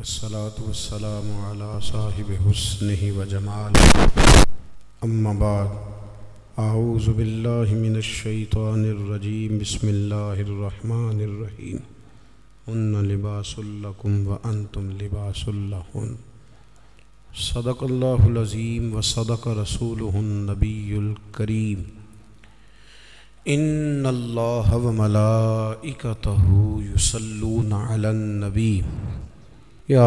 والصلاة والسلام على صاحب حسنه وجماله اما بعد اعوذ باللہ من الشیطان الرجیم بسم اللہ الرحمن الرحیم ہن لباس لکم وانتم لباس لہن صدق اللہ العظیم وصدق رسولہ النبی الکریم ان اللہ وملائکتہ یصلون علی النبی یا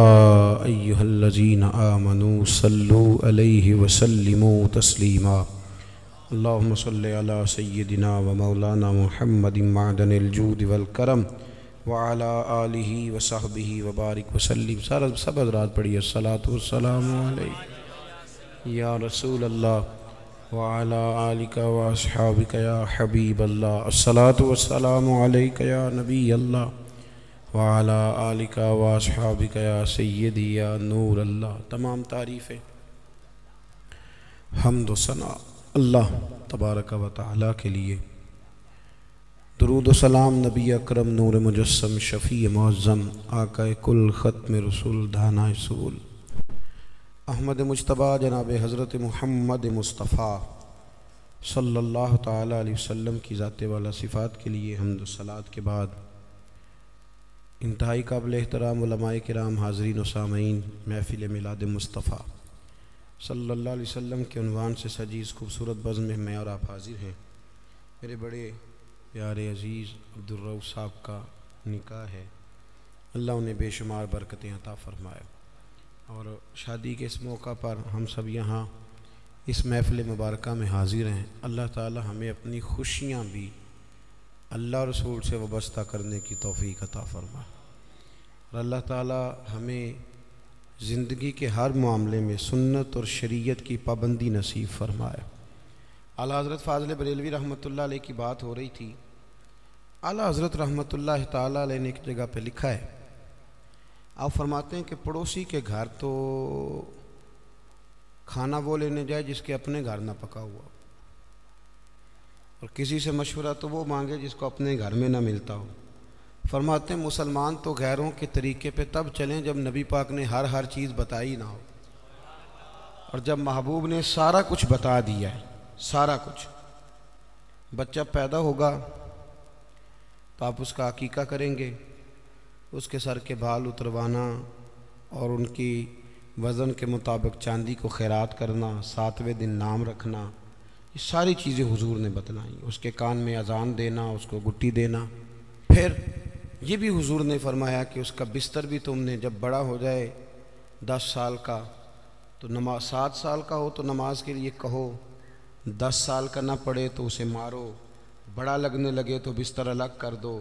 ایہا الذین آمنوا صلوا علیہ وسلموا تسلیما اللہم صلی علی سیدنا و مولانا محمد معدن الجود والکرم وعلی آلہ وصحبہ وبارک وسلم. سب حضرات پڑھیے الصلاۃ والسلام علیہ یا رسول اللہ وعلی آلک واصحابک یا حبیب اللہ. الصلاۃ والسلام علیک یا نبی اللہ وعلی آلک واصحابک یا سیدی یا نور اللہ. تمام تعریفیں حمد و ثنا اللہ تبارک و تعالی کے لیے. درود و سلام نبی اکرم نور مجسم شفیع معظم آقا کل ختم رسول دانا سول احمد مجتبیٰ جناب حضرت محمد مصطفیٰ صلی اللہ تعالی علیہ وسلم کی ذات والا صفات کے لیے حمد و صلات کے بعد انتہائی قابل احترام علماء کرام حاضرین و سامعین محفل میلاد مصطفیٰ صلی اللہ علیہ وسلم کے عنوان سے سجی اس خوبصورت بزم میں میں اور آپ حاضر ہیں. میرے بڑے پیارے عزیز عبدالرؤف صاحب کا نکاح ہے. اللہ انہیں بے شمار برکتیں عطا فرمائے اور شادی کے اس موقع پر ہم سب یہاں اس محفل مبارکہ میں حاضر ہیں. اللہ تعالی ہمیں اپنی خوشیاں بھی اللہ رسول سے وابستہ کرنے کی توفیق عطا فرمائے اور اللہ تعالی ہمیں زندگی کے ہر معاملے میں سنت اور شریعت کی پابندی نصیب فرمائے. اعلیٰ حضرت فاضل بریلوی رحمۃ اللہ علیہ کی بات ہو رہی تھی. اعلیٰ حضرت رحمۃ اللہ تعالی علیہ نے ایک جگہ پہ لکھا ہے، آپ فرماتے ہیں کہ پڑوسی کے گھر تو کھانا وہ لینے جائے جس کے اپنے گھر نہ پکا ہوا، اور کسی سے مشورہ تو وہ مانگے جس کو اپنے گھر میں نہ ملتا ہو. فرماتے ہیں مسلمان تو غیروں کے طریقے پہ تب چلیں جب نبی پاک نے ہر چیز بتائی نہ ہو، اور جب محبوب نے سارا کچھ بتا دیا ہے، سارا کچھ. بچہ پیدا ہوگا تو آپ اس کا عقیقہ کریں گے، اس کے سر کے بال اتروانا اور ان کی وزن کے مطابق چاندی کو خیرات کرنا، 7ویں دن نام رکھنا، یہ ساری چیزیں حضور نے بتلائیں. اس کے کان میں اذان دینا، اس کو گٹی دینا. پھر یہ بھی حضور نے فرمایا کہ اس کا بستر بھی تم نے جب بڑا ہو جائے 10 سال کا تو نماز، 7 سال کا ہو تو نماز کے لیے کہو، 10 سال کا نہ پڑے تو اسے مارو، بڑا لگنے لگے تو بستر الگ کر دو،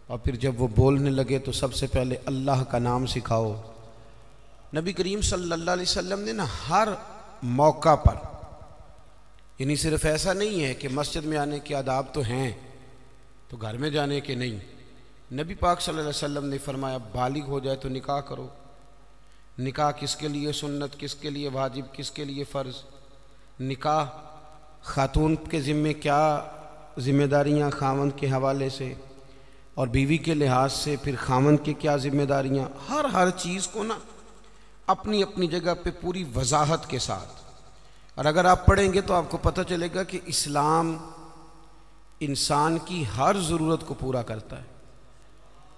اور پھر جب وہ بولنے لگے تو سب سے پہلے اللہ کا نام سکھاؤ. نبی کریم صلی اللہ علیہ وسلم نے نا ہر موقع پر، یعنی صرف ایسا نہیں ہے کہ مسجد میں آنے کے آداب تو ہیں تو گھر میں جانے کے نہیں. نبی پاک صلی اللہ علیہ وسلم نے فرمایا بالغ ہو جائے تو نکاح کرو. نکاح کس کے لیے سنت، کس کے لیے واجب، کس کے لیے فرض. نکاح خاتون کے ذمے کیا ذمہ داریاں خاوند کے حوالے سے، اور بیوی کے لحاظ سے پھر خاوند کے کیا ذمہ داریاں، ہر چیز کو نا اپنی اپنی جگہ پہ پوری وضاحت کے ساتھ. اور اگر آپ پڑھیں گے تو آپ کو پتہ چلے گا کہ اسلام انسان کی ہر ضرورت کو پورا کرتا ہے،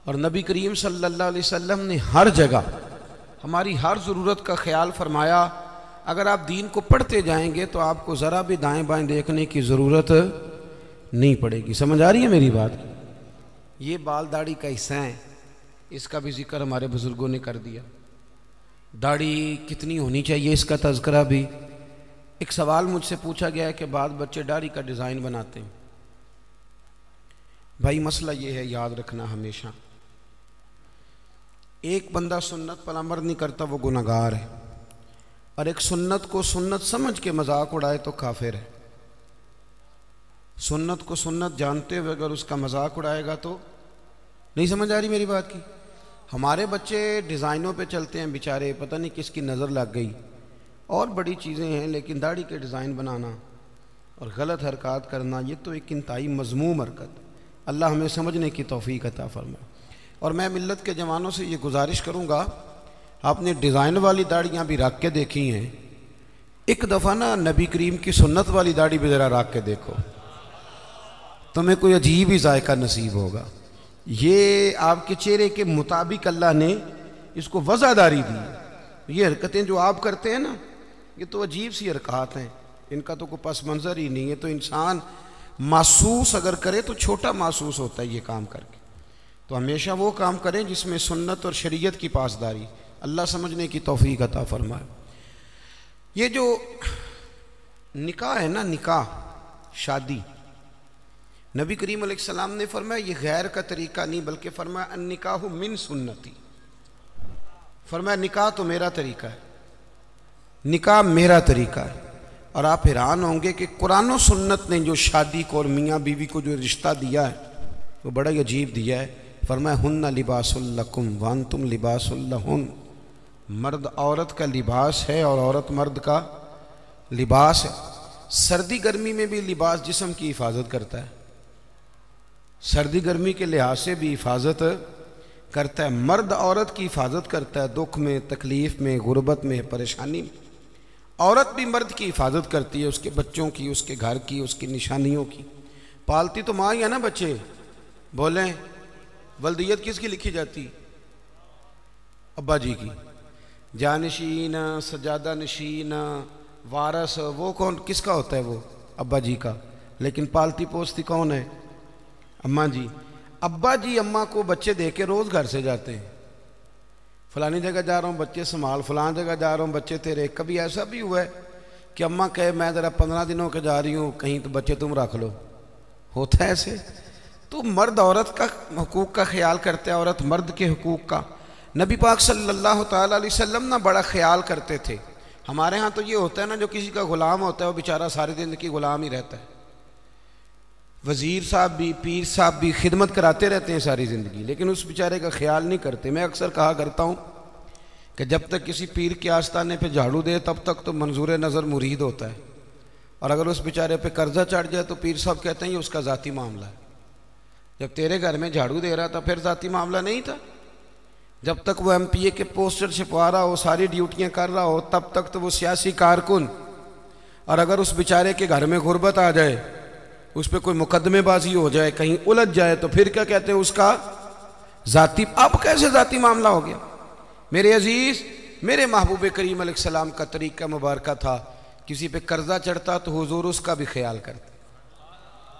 اور نبی کریم صلی اللہ علیہ وسلم نے ہر جگہ ہماری ہر ضرورت کا خیال فرمایا. اگر آپ دین کو پڑھتے جائیں گے تو آپ کو ذرا بھی دائیں بائیں دیکھنے کی ضرورت نہیں پڑے گی. سمجھ آ رہی ہے میری بات؟ یہ بال داڑھی کا حصہ ہیں، اس کا بھی ذکر ہمارے بزرگوں نے کر دیا. داڑھی کتنی ہونی چاہیے اس کا تذکرہ بھی. ایک سوال مجھ سے پوچھا گیا ہے کہ بعض بچے داڑھی کا ڈیزائن بناتے ہیں. بھائی مسئلہ یہ ہے، یاد رکھنا ہمیشہ، ایک بندہ سنت پر عمل نہیں کرتا وہ گناہگار ہے، اور ایک سنت کو سنت سمجھ کے مذاق اڑائے تو کافر ہے. سنت کو سنت جانتے ہوئے اگر اس کا مذاق اڑائے گا تو نہیں. سمجھ آ رہی میری بات کی؟ ہمارے بچے ڈیزائنوں پہ چلتے ہیں بیچارے، پتہ نہیں کس کی نظر لگ گئی، اور بڑی چیزیں ہیں، لیکن داڑھی کے ڈیزائن بنانا اور غلط حرکات کرنا یہ تو ایک انتہائی مذموم حرکت. اللہ ہمیں سمجھنے کی توفیق عطا فرمائے. اور میں ملت کے جوانوں سے یہ گزارش کروں گا، آپ نے ڈیزائن والی داڑیاں بھی رکھ کے دیکھی ہیں، ایک دفعہ نا نبی کریم کی سنت والی داڑھی بھی ذرا رکھ کے دیکھو، تمہیں کوئی عجیب ہی ذائقہ نصیب ہوگا۔ یہ آپ کے چہرے کے مطابق اللہ نے اس کو وضعداری دی۔ یہ حرکتیں جو آپ کرتے ہیں نا، یہ تو عجیب سی حرکات ہیں، ان کا تو کوئی پس منظر ہی نہیں ہے، تو انسان محسوس اگر کرے تو چھوٹا محسوس ہوتا ہے یہ کام کر کے۔ تو ہمیشہ وہ کام کریں جس میں سنت اور شریعت کی پاسداری، اللہ سمجھنے کی توفیق عطا فرمائے۔ یہ جو نکاح ہے نا، نکاح شادی، نبی کریم علیہ السلام نے فرمایا یہ غیر کا طریقہ نہیں، بلکہ فرمایا النکاح من سنتی، فرمایا نکاح تو میرا طریقہ ہے، نکاح میرا طریقہ ہے۔ اور آپ حیران ہوں گے کہ قرآن و سنت نے جو شادی کو اور میاں بیوی کو جو رشتہ دیا ہے وہ بڑا ہی عجیب دیا ہے۔ فرمایا ہن لباس لکم وانتم لباس لہن، مرد عورت کا لباس ہے اور عورت مرد کا لباس ہے۔ سردی گرمی میں بھی لباس جسم کی حفاظت کرتا ہے، سردی گرمی کے لحاظ سے بھی حفاظت کرتا ہے، مرد عورت کی حفاظت کرتا ہے، دکھ میں، تکلیف میں، غربت میں، پریشانی میں۔ عورت بھی مرد کی حفاظت کرتی ہے، اس کے بچوں کی، اس کے گھر کی، اس کی نشانیوں کی۔ پالتی تو ماں ہی ہے نا بچے، بولیں ولدیت کس کی لکھی جاتی؟ ابا جی کی۔ جانشین، سجادہ نشین، وارث، وہ کون کس کا ہوتا ہے؟ وہ ابا جی کا۔ لیکن پالتی پوستی کون ہے؟ اماں جی۔ ابا جی اماں کو بچے دے کے روز گھر سے جاتے ہیں، فلانی جگہ جا رہا ہوں بچے سنبھال، فلان جگہ جا رہا ہوں بچے تیرے۔ کبھی ایسا بھی ہوا ہے کہ اماں کہے میں ذرا 15 دنوں کے جا رہی ہوں کہیں، تو بچے تم رکھ لو؟ ہوتا ہے ایسے؟ تو مرد عورت کا حقوق کا خیال کرتا ہے، عورت مرد کے حقوق کا۔ نبی پاک صلی اللہ تعالیٰ علیہ وسلم نا بڑا خیال کرتے تھے۔ ہمارے ہاں تو یہ ہوتا ہے نا، جو کسی کا غلام ہوتا ہے وہ بیچارہ ساری زندگی غلام ہی رہتا ہے۔ وزیر صاحب بھی، پیر صاحب بھی خدمت کراتے رہتے ہیں ساری زندگی، لیکن اس بیچارے کا خیال نہیں کرتے۔ میں اکثر کہا کرتا ہوں کہ جب تک کسی پیر کے آستانے پہ جھاڑو دے تب تک تو منظور نظر مرید ہوتا ہے، اور اگر اس بیچارے پہ قرضہ چڑھ جائے تو پیر صاحب کہتے ہیں یہ اس کا ذاتی معاملہ ہے۔ جب تیرے گھر میں جھاڑو دے رہا تھا پھر ذاتی معاملہ نہیں تھا؟ جب تک وہ MP کے پوسٹر چھپوا رہا ہو، ساری ڈیوٹیاں کر رہا ہو، تب تک تو وہ سیاسی کارکن۔ اور اگر اس بیچارے کے گھر میں غربت آ جائے، اس پہ کوئی مقدمے بازی ہو جائے، کہیں الجھ جائے، تو پھر کیا کہتے ہیں؟ اس کا ذاتی۔ اب کیسے ذاتی معاملہ ہو گیا؟ میرے عزیز، میرے محبوب کریم علیہ السلام کا طریقہ مبارکہ تھا، کسی پہ قرضہ چڑھتا تو حضور اس کا بھی خیال کرتے،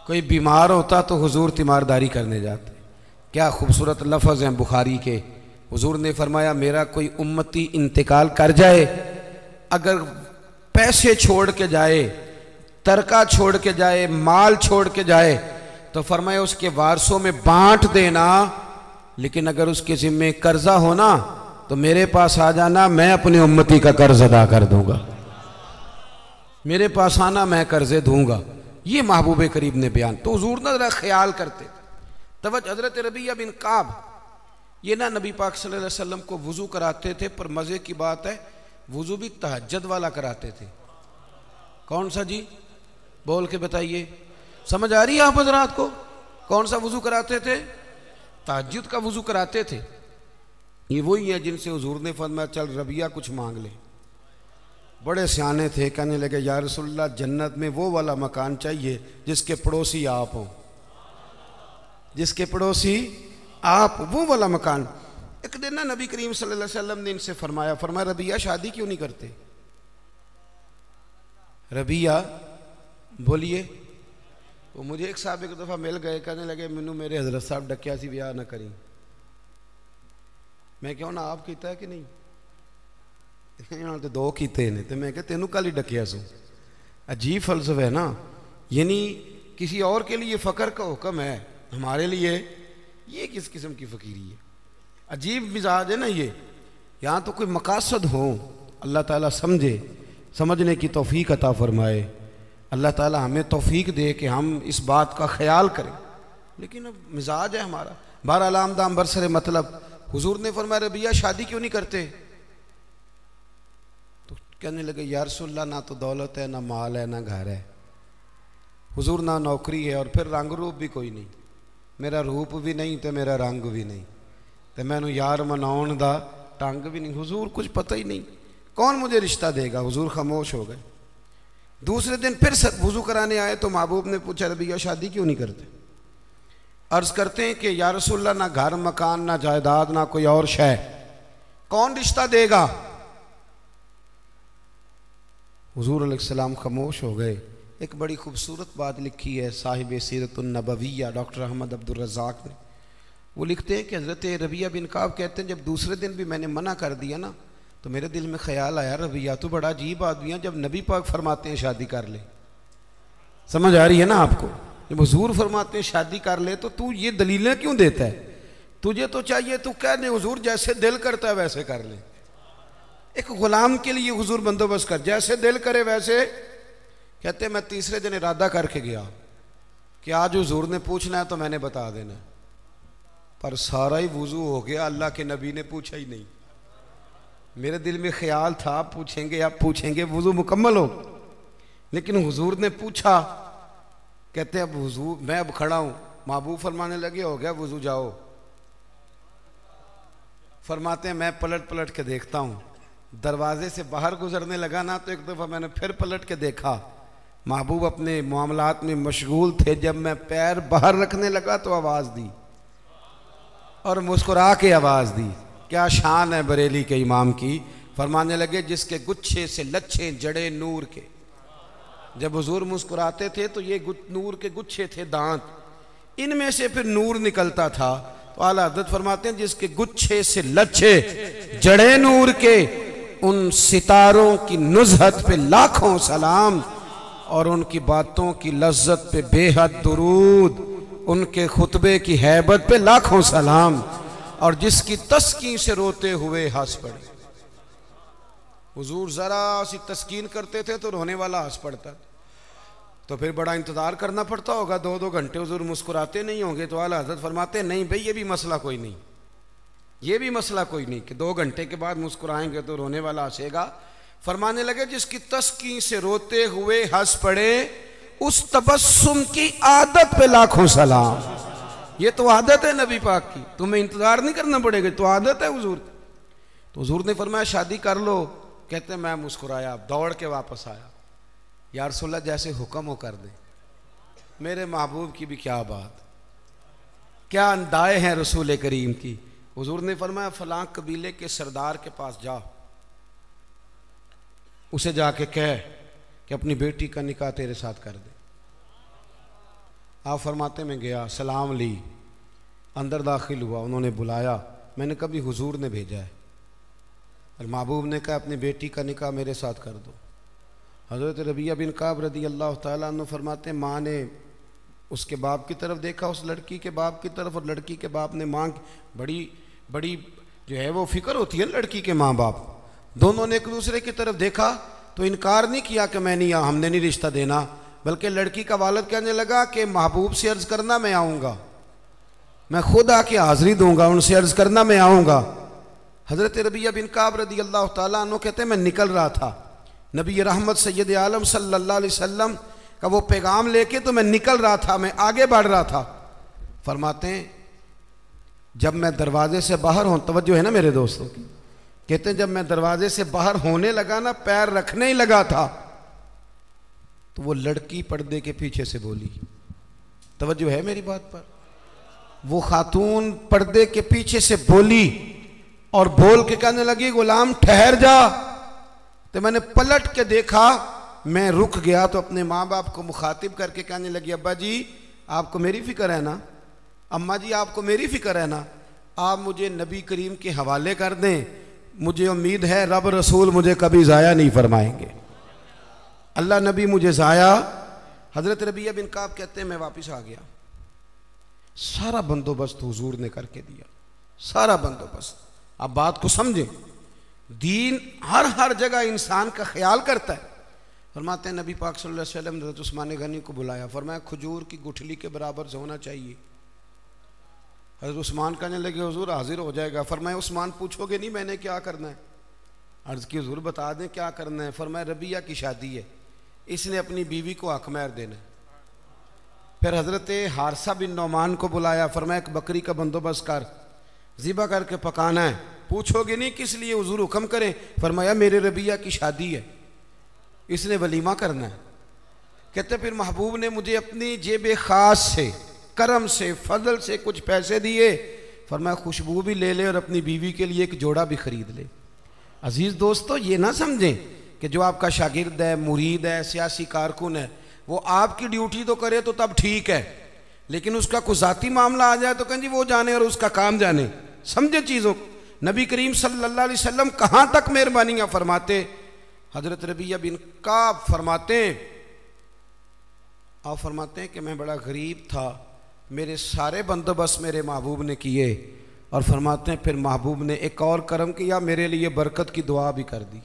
کوئی بیمار ہوتا تو حضور تیمارداری کرنے جاتے۔ کیا خوبصورت لفظ ہیں بخاری کے۔ حضور نے فرمایا میرا کوئی امتی انتقال کر جائے، اگر پیسے چھوڑ کے جائے، ترکہ چھوڑ کے جائے، مال چھوڑ کے جائے، تو فرمایا اس کے وارثوں میں بانٹ دینا، لیکن اگر اس کے ذمے قرضہ ہونا تو میرے پاس آ جانا، میں اپنی امتی کا قرض ادا کر دوں گا، میرے پاس آنا، میں قرضے دوں گا۔ یہ محبوب کریم نے بیان۔ تو حضور نہ ذرا خیال کرتے۔ توجہ، حضرت ربیعہ بن کعب یہ نا نبی پاک صلی اللہ علیہ وسلم کو وضو کراتے تھے، پر مزے کی بات ہے وضو بھی تہجد والا کراتے تھے۔ کون سا جی؟ بول کے بتائیے، سمجھ آ رہی ہے آپ حضرات کو؟ کون سا وضو کراتے تھے؟ تہجد کا وضو کراتے تھے۔ یہ وہی ہے جن سے حضور نے فرمایا چل ربیعہ کچھ مانگ لے۔ بڑے سیانے تھے، کہنے لگے یا رسول اللہ جنت میں وہ والا مکان چاہیے جس کے پڑوسی آپ ہوں، جس کے پڑوسی آپ، وہ والا مکان۔ ایک دن نا نبی کریم صلی اللہ علیہ وسلم نے ان سے فرمایا ربیعہ شادی کیوں نہیں کرتے؟ ربیعہ بولیے۔ وہ مجھے ایک صاحب ایک دفعہ مل گئے، کہنے لگے مینوں میرے حضرت صاحب ڈکیا سی بیاہ نہ کریں۔ میں کہوں نا آپ کیتا ہے کہ نہیں؟ انہوں نے دو کیتے ہیں، تو میں کہ تینوں کل ہی ڈکیا سو۔ عجیب فلسفہ ہے نا، یعنی کسی اور کے لیے فقر کا حکم ہے، ہمارے لیے یہ کس قسم کی فقیری ہے؟ عجیب مزاج ہے نا یہ۔ یہاں تو کوئی مقاصد ہوں، اللہ تعالیٰ سمجھنے کی توفیق عطا فرمائے، اللہ تعالیٰ ہمیں توفیق دے کہ ہم اس بات کا خیال کریں، لیکن اب مزاج ہے ہمارا۔ بہرحال آمدام برسر مطلب حضور نے فرمایا ربیعہ شادی کیوں نہیں کرتے؟ تو کہنے لگے یا رسول اللہ نہ تو دولت ہے، نہ مال ہے، نہ گھر ہے، حضور نہ نوکری ہے، اور پھر رنگ روپ بھی کوئی نہیں، میرا روپ بھی نہیں تو میرا رنگ بھی نہیں، تو میں یار مناؤن دا ٹانگ بھی نہیں، حضور کچھ پتہ ہی نہیں، کون مجھے رشتہ دے گا؟ حضور خاموش ہو گئے۔ دوسرے دن پھر وضو کرانے آئے تو محبوب نے پوچھا ربیہ شادی کیوں نہیں کرتے؟ عرض کرتے ہیں کہ یا رسول اللہ نہ گھر مکان نہ جائیداد نہ کوئی اور شے، کون رشتہ دے گا؟ حضور علیہ السلام خاموش ہو گئے۔ ایک بڑی خوبصورت بات لکھی ہے صاحب سیرت النبویہ ڈاکٹر احمد عبد الرزاق نے، وہ لکھتے ہیں کہ حضرت ربیہ بن کعب کہتے ہیں جب دوسرے دن بھی میں نے منع کر دیا نا تو میرے دل میں خیال آیا ربیہ تو بڑا عجیب آدمی ہے، جب نبی پاک فرماتے ہیں شادی کر لے، سمجھ آ رہی ہے نا آپ کو؟ جب حضور فرماتے ہیں شادی کر لے تو یہ دلیلیں کیوں دیتا ہے؟ تجھے تو چاہیے تو کہہ دے حضور جیسے دل کرتا ہے ویسے کر لے۔ ایک غلام کے لیے حضور بندوبست کر، جیسے دل کرے ویسے۔ کہتے ہیں میں تیسرے دن ارادہ کر کے گیا کہ آج حضور نے پوچھنا ہے تو میں نے بتا دینا، پر سارا ہی وضو ہو گیا، اللہ کے نبی نے پوچھا ہی نہیں۔ میرے دل میں خیال تھا پوچھیں گے، اب پوچھیں گے، وضو مکمل ہو، لیکن حضور نے پوچھا۔ کہتے ہیں اب حضور میں اب کھڑا ہوں، محبوب فرمانے لگے ہو گیا وضو جاؤ۔ فرماتے ہیں میں پلٹ پلٹ کے دیکھتا ہوں، دروازے سے باہر گزرنے لگا نا تو ایک دفعہ میں نے پھر پلٹ کے دیکھا، محبوب اپنے معاملات میں مشغول تھے۔ جب میں پیر باہر رکھنے لگا تو آواز دی اور مسکرا کے آواز دی۔ کیا شان ہے بریلی کے امام کی! فرمانے لگے جس کے گچھے سے لچھے جڑے نور کے۔ جب حضور مسکراتے تھے تو یہ نور کے گچھے تھے، دانت، ان میں سے پھر نور نکلتا تھا۔ تو اعلیٰ حضرت فرماتے ہیں جس کے گچھے سے لچھے جڑے نور کے، ان ستاروں کی نزہت پہ لاکھوں سلام، اور ان کی باتوں کی لذت پہ بے حد درود، ان کے خطبے کی ہیبت پہ لاکھوں سلام، اور جس کی تسکین سے روتے ہوئے ہنس پڑے۔ حضور ذرا سی تسکین کرتے تھے تو رونے والا ہنس پڑتا، تو پھر بڑا انتظار کرنا پڑتا ہوگا، 2 گھنٹے حضور مسکراتے نہیں ہوں گے۔ تو اعلیٰ حضرت فرماتے ہیں نہیں بھئی یہ بھی مسئلہ کوئی نہیں، یہ بھی مسئلہ کوئی نہیں کہ 2 گھنٹے کے بعد مسکرائیں گے تو رونے والا ہنسے گا۔ فرمانے لگے جس کی تسکین سے روتے ہوئے ہنس پڑے، اس تبسم کی عادت پہ لاکھوں سلام۔ یہ تو عادت ہے نبی پاک کی، تمہیں انتظار نہیں کرنا پڑے گا، تو عادت ہے حضور کی۔ تو حضور نے فرمایا شادی کر لو۔ کہتے ہیں میں مسکرایا، دوڑ کے واپس آیا، یا رسول اللہ جیسے حکم ہو کر دیں۔ میرے محبوب کی بھی کیا بات، کیا اندائے ہیں رسول کریم کی۔ حضور نے فرمایا فلاں قبیلے کے سردار کے پاس جا، اسے جا کے کہہ کہ اپنی بیٹی کا نکاح تیرے ساتھ کر دے۔ آپ فرماتے میں گیا، سلام لی، اندر داخل ہوا، انہوں نے بلایا، میں نے کبھی حضور نے بھیجا ہے، اور محبوب نے کہا اپنی بیٹی کا نکاح میرے ساتھ کر دو۔ حضرت ربیہ بن کعب رضی اللہ تعالیٰ عنہ فرماتے ہیں ماں نے اس کے باپ کی طرف دیکھا، اس لڑکی کے باپ کی طرف، اور لڑکی کے باپ نے ماں کی بڑی جو ہے وہ فکر ہوتی ہے لڑکی کے ماں باپ، دونوں نے ایک دوسرے کی طرف دیکھا تو انکار نہیں کیا کہ میں نہیں ہم نے نہیں رشتہ دینا، بلکہ لڑکی کا والد کہنے لگا کہ محبوب سے عرض کرنا میں آؤں گا، میں خود آ کے حاضری دوں گا، ان سے عرض کرنا میں آؤں گا۔ حضرت ربیہ بن کعب رضی اللہ تعالیٰ عنہ کہتے ہیں میں نکل رہا تھا، نبی رحمت سید عالم صلی اللہ علیہ وسلم کا وہ پیغام لے کے، تو میں نکل رہا تھا، میں آگے بڑھ رہا تھا۔ فرماتے ہیں جب میں دروازے سے باہر ہوں، توجہ ہے نا میرے دوستوں کی، کہتے ہیں جب میں دروازے سے باہر ہونے لگا نا، پیر رکھنے ہی لگا تھا، تو وہ لڑکی پردے کے پیچھے سے بولی، توجہ ہے میری بات پر، وہ خاتون پردے کے پیچھے سے بولی اور بول کے کہنے لگی غلام ٹھہر جا۔ تو میں نے پلٹ کے دیکھا، میں رک گیا، تو اپنے ماں باپ کو مخاطب کر کے کہنے لگی ابا جی آپ کو میری فکر ہے نا، اماں جی آپ کو میری فکر ہے نا، آپ مجھے نبی کریم کے حوالے کر دیں، مجھے امید ہے رب رسول مجھے کبھی ضائع نہیں فرمائیں گے، اللہ نبی مجھے ضائع۔ حضرت ربیہ بن کعب کہتے ہیں میں واپس آ گیا، سارا بندوبست حضور نے کر کے دیا، سارا بندوبست۔ اب بات کو سمجھیں، دین ہر جگہ انسان کا خیال کرتا ہے۔ فرماتے ہیں نبی پاک صلی اللہ علیہ وسلم نے حضرت عثمان غنی کو بلایا، فرمایا کھجور کی گٹھلی کے برابر ہونا چاہیے۔ حضرت عثمان کہنے لگے حضور حاضر ہو جائے گا۔ فرمایا عثمان پوچھو گے نہیں میں نے کیا کرنا ہے؟ عرض کی حضور بتا دیں کیا کرنا ہے۔ فرمایا ربیہ کی شادی ہے، اس نے اپنی بیوی کو حق مہر دینا ہے۔ پھر حضرت حارثہ بن نعمان کو بلایا، فرمایا ایک بکری کا بندوبست کر، ذبح کر کے پکانا ہے، پوچھو گے نہیں کس لیے حضور حکم کریں؟ فرمایا میرے ربیہ کی شادی ہے، اس نے ولیمہ کرنا ہے۔ کہتے پھر محبوب نے مجھے اپنی جیب خاص سے، کرم سے، فضل سے کچھ پیسے دیے، فرمایا خوشبو بھی لے لے اور اپنی بیوی کے لیے ایک جوڑا بھی خرید لے۔ عزیز دوستو، یہ نہ سمجھیں کہ جو آپ کا شاگرد ہے، مرید ہے، سیاسی کارکن ہے، وہ آپ کی ڈیوٹی تو کرے تو تب ٹھیک ہے، لیکن اس کا کوئی ذاتی معاملہ آ جائے تو کہیں جی وہ جانے اور اس کا کام جانے۔ سمجھے چیزوں کو۔ نبی کریم صلی اللہ علیہ وسلم کہاں تک مہربانیاں فرماتے؟ حضرت ربیہ بن کعب فرماتے ہیں کہ میں بڑا غریب تھا، میرے سارے بندوبست میرے محبوب نے کیے، اور فرماتے ہیں پھر محبوب نے ایک اور کرم کیا، میرے لیے برکت کی دعا بھی کر دی۔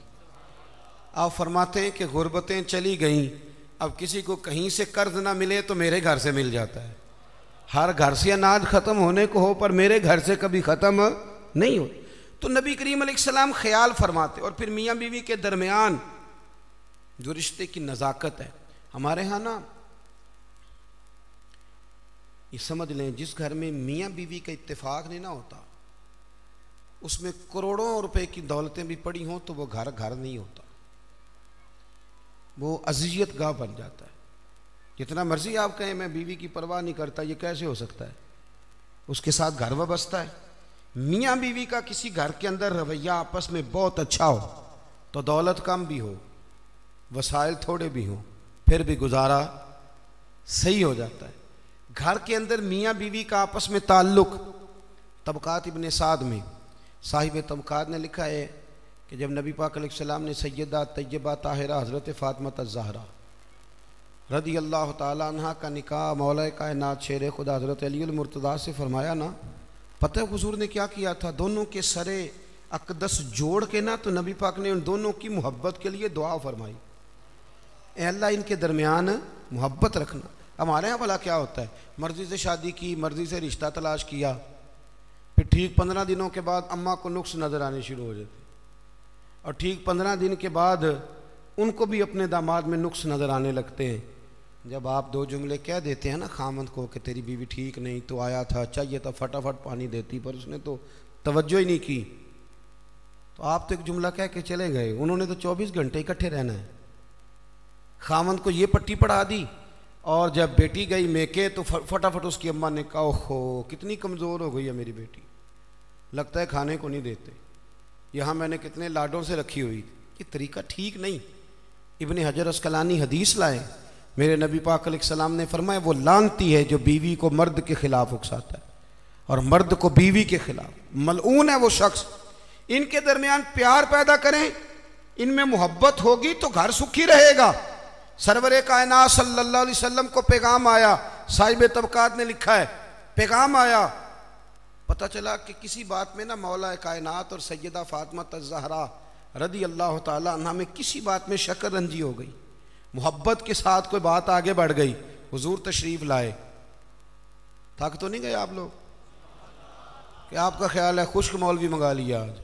آپ فرماتے ہیں کہ غربتیں چلی گئیں، اب کسی کو کہیں سے قرض نہ ملے تو میرے گھر سے مل جاتا ہے۔ ہر گھر سے اناج ختم ہونے کو ہو پر میرے گھر سے کبھی ختم نہیں ہو۔ تو نبی کریم علیہ السلام خیال فرماتے، اور پھر میاں بیوی کے درمیان جو رشتے کی نزاکت ہے، ہمارے ہاں نا یہ سمجھ لیں، جس گھر میں میاں بیوی کا اتفاق نہیں نہ ہوتا، اس میں کروڑوں روپے کی دولتیں بھی پڑی ہوں تو وہ گھر نہیں ہوتا، وہ اذیت گاہ بن جاتا ہے۔ جتنا مرضی آپ کہیں میں بیوی کی پرواہ نہیں کرتا، یہ کیسے ہو سکتا ہے؟ اس کے ساتھ گھر وابستہ ہے۔ میاں بیوی کا کسی گھر کے اندر رویہ آپس میں بہت اچھا ہو تو دولت کم بھی ہو، وسائل تھوڑے بھی ہوں، پھر بھی گزارا صحیح ہو جاتا ہے۔ گھر کے اندر میاں بیوی کا آپس میں تعلق، طبقات ابن سعد میں صاحب طبقات نے لکھا ہے کہ جب نبی پاک علیہ السلام نے سیدہ طیبہ طاہرہ حضرت فاطمہ الزہرا رضی اللہ تعالیٰ عنہ کا نکاح مولا کائنات شیر خدا حضرت علی المرتضیٰ سے فرمایا نا، پتہ ہے حضور نے کیا کیا تھا؟ دونوں کے سرے اقدس جوڑ کے نا تو نبی پاک نے ان دونوں کی محبت کے لیے دعا فرمائی، اے اللہ ان کے درمیان محبت رکھنا۔ ہمارے یہاں بھلا کیا ہوتا ہے؟ مرضی سے شادی کی، مرضی سے رشتہ تلاش کیا، پھر ٹھیک 15 دنوں کے بعد اماں کو نقص نظر آنے شروع ہو جاتے، اور ٹھیک 15 دن کے بعد ان کو بھی اپنے داماد میں نقص نظر آنے لگتے ہیں۔ جب آپ 2 جملے کہہ دیتے ہیں نا خامند کو کہ تیری بیوی ٹھیک نہیں، تو آیا تھا، چاہیے تھا فٹافٹ پانی دیتی، پر اس نے تو توجہ ہی نہیں کی، تو آپ تو ایک جملہ کہہ کے چلے گئے، انہوں نے تو 24 گھنٹے اکٹھے رہنا ہے۔ خامند کو یہ پٹی پڑھا دی، اور جب بیٹی گئی میکے تو فٹافٹ اس کی اماں نے کہا اوہو کتنی کمزور ہو گئی ہے میری بیٹی، لگتا ہے کھانے کو نہیں دیتے، یہاں میں نے کتنے لاڈوں سے رکھی ہوئی تھی۔ یہ طریقہ ٹھیک نہیں۔ ابن حجر عسقلانی حدیث لائے، میرے نبی پاک علیہ السلام نے فرمایا وہ لعنتی ہے جو بیوی کو مرد کے خلاف اکساتا ہے اور مرد کو بیوی کے خلاف، ملعون ہے وہ شخص۔ ان کے درمیان پیار پیدا کریں، ان میں محبت ہوگی تو گھر سکھی رہے گا۔ سرور کائنات صلی اللہ علیہ وسلم کو پیغام آیا، صاحب طبقات نے لکھا ہے پیغام آیا، پتہ چلا کہ کسی بات میں نا مولا کائنات اور سیدہ فاطمہ الزہرا رضی اللہ تعالی عنہ میں کسی بات میں شکر رنجی ہو گئی، محبت کے ساتھ کوئی بات آگے بڑھ گئی، حضور تشریف لائے۔ تھک تو نہیں گئے آپ لوگ کہ آپ کا خیال ہے خشک مولوی منگا لیا آج؟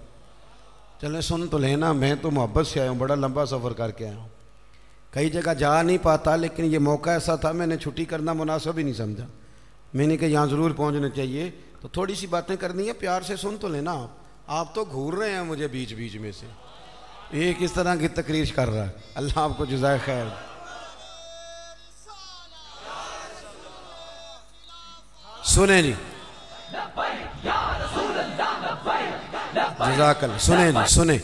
چلیں سن تو لینا، میں تو محبت سے آیا ہوں، بڑا لمبا سفر کر کے آیا ہوں، کئی جگہ جا نہیں پاتا، لیکن یہ موقع ایسا تھا میں نے چھٹی کرنا مناسب ہی نہیں سمجھا، میں نے کہا یہاں ضرور پہنچنا چاہیے، تو تھوڑی سی باتیں کرنی ہے، پیار سے سن تو لینا۔ آپ تو گھور رہے ہیں مجھے بیچ بیچ میں سے، یہ کس طرح کی تقریر کر رہا ہے؟ اللہ آپ کو جزائے خیر۔ سنیں جی، جزاک اللہ، سنیں جی سنیں،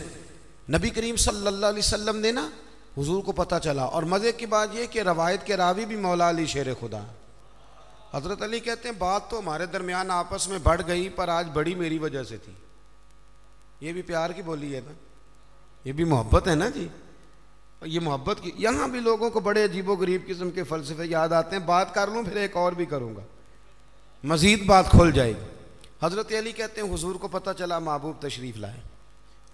نبی کریم صلی اللہ علیہ وسلم نے نا حضور کو پتہ چلا، اور مزے کی بات یہ کہ روایت کے راوی بھی مولا علی شیر خدا ہیں۔ حضرت علی کہتے ہیں بات تو ہمارے درمیان آپس میں بڑھ گئی، پر آج بڑی میری وجہ سے تھی۔ یہ بھی پیار کی بولی ہے نا، یہ بھی محبت ہے نا جی، یہ محبت کی۔ یہاں بھی لوگوں کو بڑے عجیب و غریب قسم کے فلسفے یاد آتے ہیں، بات کر لوں پھر ایک اور بھی کروں گا، مزید بات کھل جائے گی۔ حضرت علی کہتے ہیں حضور کو پتہ چلا محبوب تشریف لائے،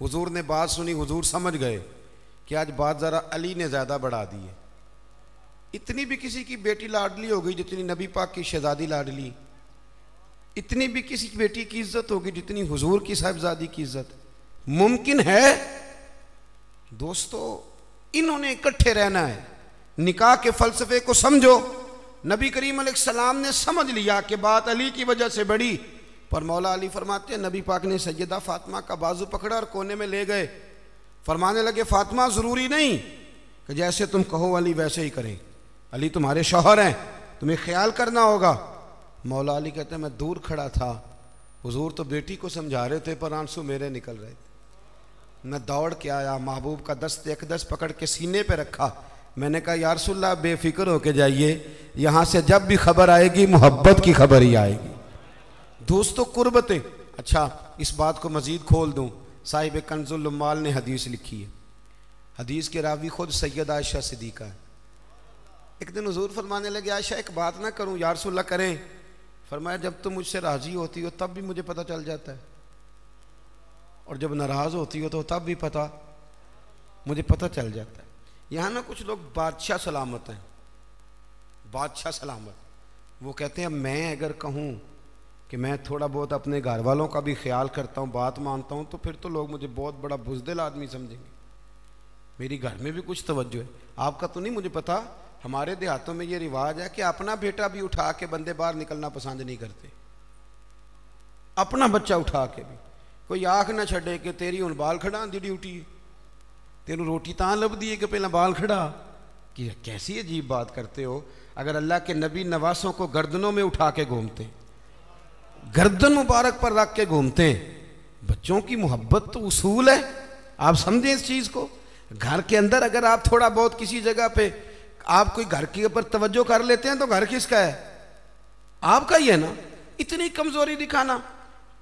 حضور نے بات سنی، حضور سمجھ گئے کہ آج بات ذرا علی نے زیادہ بڑھا دی ہے۔ اتنی بھی کسی کی بیٹی لاڈلی ہو گئی جتنی نبی پاک کی شہزادی لاڈلی، اتنی بھی کسی کی بیٹی کی عزت ہوگی جتنی حضور کی صاحبزادی کی عزت ممکن ہے؟ دوستو انہوں نے اکٹھے رہنا ہے، نکاح کے فلسفے کو سمجھو۔ نبی کریم علیہ السلام نے سمجھ لیا کہ بات علی کی وجہ سے بڑی، پر مولا علی فرماتے ہیں نبی پاک نے سیدہ فاطمہ کا بازو پکڑا اور کونے میں لے گئے، فرمانے لگے فاطمہ ضروری نہیں کہ جیسے تم کہو علی ویسے ہی کریں، علی تمہارے شوہر ہیں، تمہیں خیال کرنا ہوگا۔ مولا علی کہتے ہیں میں دور کھڑا تھا، حضور تو بیٹی کو سمجھا رہے تھے پر آنسو میرے نکل رہے تھے، میں دوڑ کے آیا، محبوب کا دست اقدس پکڑ کے سینے پہ رکھا، میں نے کہا یا رسول اللہ بے فکر ہو کے جائیے، یہاں سے جب بھی خبر آئے گی محبت کی خبر ہی آئے گی۔ دوستو قربتیں، اچھا اس بات کو مزید کھول دوں، صاحب کنز العمال نے حدیث لکھی ہے، حدیث کے راوی خود سیدہ عائشہ صدیقہ ہے۔ ایک دن حضور فرمانے لگے عائشہ ایک بات نہ کروں؟ یا رسول اللہ کریں۔ فرمایا جب تم مجھ سے راضی ہوتی ہو تب بھی مجھے پتہ چل جاتا ہے، اور جب ناراض ہوتی ہو تو تب بھی مجھے پتہ چل جاتا ہے۔ یہاں نا کچھ لوگ بادشاہ سلامت ہیں، بادشاہ سلامت، وہ کہتے ہیں میں اگر کہوں کہ میں تھوڑا بہت اپنے گھر والوں کا بھی خیال کرتا ہوں، بات مانتا ہوں، تو پھر تو لوگ مجھے بہت بڑا بزدل آدمی سمجھیں گے، میری گھر میں بھی کچھ توجہ ہے۔ آپ کا تو نہیں مجھے پتا، ہمارے دیہاتوں میں یہ رواج ہے کہ اپنا بیٹا بھی اٹھا کے بندے باہر نکلنا پسند نہیں کرتے، اپنا بچہ اٹھا کے بھی، کوئی آنکھ نہ چھڑے کہ تیری ہن بال کھڑا دی ڈیوٹی ہے، تینوں روٹی تاں لب دی ہے کہ پہلا بال کھڑا، کہ کیسی عجیب بات کرتے ہو۔ اگر اللہ کے نبی نواسوں کو گردنوں میں اٹھا کے گھومتے، گردن مبارک پر رکھ کے گھومتے ہیں، بچوں کی محبت تو اصول ہے، آپ سمجھیں اس چیز کو۔ گھر کے اندر اگر آپ تھوڑا بہت کسی جگہ پہ آپ کوئی گھر کے اوپر توجہ کر لیتے ہیں تو گھر کس کا ہے؟ آپ کا ہی ہے نا۔ اتنی کمزوری دکھانا،